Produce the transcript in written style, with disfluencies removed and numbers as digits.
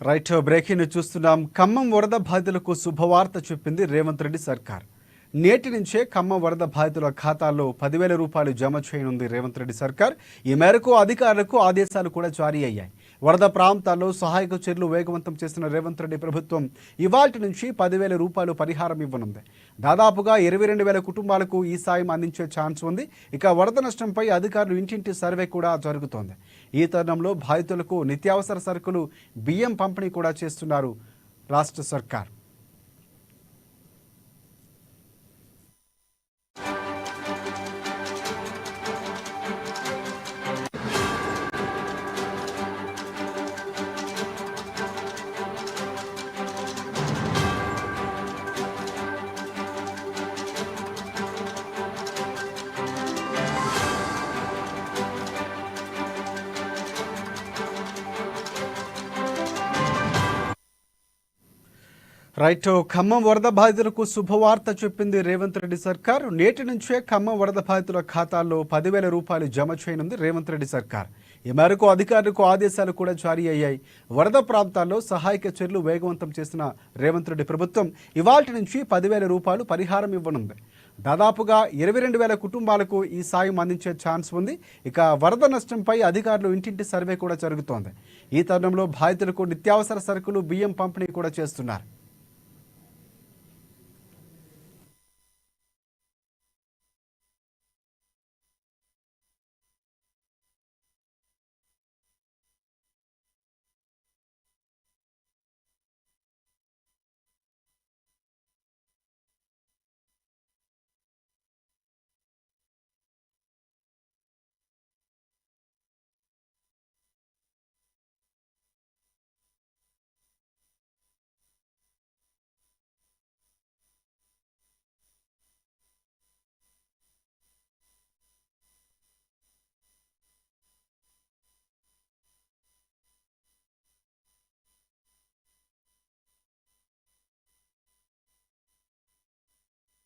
Right breaking చూస్తున్నాం. ఖమ్మం వరద బాధితులకు శుభవార్త చెప్పింది రేవంత్ రెడ్డి సర్కార్. నేటి నుంచే ఖమ్మం వరద బాధితుల ఖాతాల్లో 10,000 రూపాయలు జమ చేయనుంది రేవంత్ రెడ్డి సర్కార్. ఈ మేరకు అధికారులకు ఆదేశాలు కూడా జారీ అయ్యాయి. వరద ప్రాంతాల్లో సహాయక చర్యలు వేగవంతం చేసిన రేవంత్ రెడ్డి ప్రభుత్వం ఇవాల్టి నుంచి 10,000 రూపాయలు పరిహారం ఇవ్వనుంది. దాదాపుగా 22,000 కుటుంబాలకు ఈ సాయం అందించే ఛాన్స్ ఉంది. ఇక వరద నష్టంపై అధికారులు ఇంటింటి సర్వే కూడా జరుగుతోంది. ఈ తరుణంలో బాధితులకు నిత్యావసర సరుకులు, బియ్యం పంపిణీ కూడా చేస్తున్నారు రాష్ట్ర సర్కార్. రైట్ ఖమ్మం వరద బాధితులకు శుభవార్త చెప్పింది రేవంత్ రెడ్డి సర్కార్. నేటి నుంచే ఖమ్మం వరద బాధితుల ఖాతాల్లో 10,000 రూపాయలు జమ చేయనుంది రేవంత్ రెడ్డి సర్కార్. ఈ మేరకు అధికారులకు ఆదేశాలు కూడా జారీ అయ్యాయి. వరద ప్రాంతాల్లో సహాయక చర్యలు వేగవంతం చేసిన రేవంత్ రెడ్డి ప్రభుత్వం ఇవాల్టి నుంచి 10,000 రూపాయలు పరిహారం ఇవ్వనుంది. దాదాపుగా 22,000 కుటుంబాలకు ఈ సాయం అందించే ఛాన్స్ ఉంది. ఇక వరద నష్టంపై అధికారులు ఇంటింటి సర్వే కూడా జరుగుతోంది. ఈ తరుణంలో బాధితులకు నిత్యావసర సరుకులు, బియ్యం పంపిణీ కూడా చేస్తున్నారు.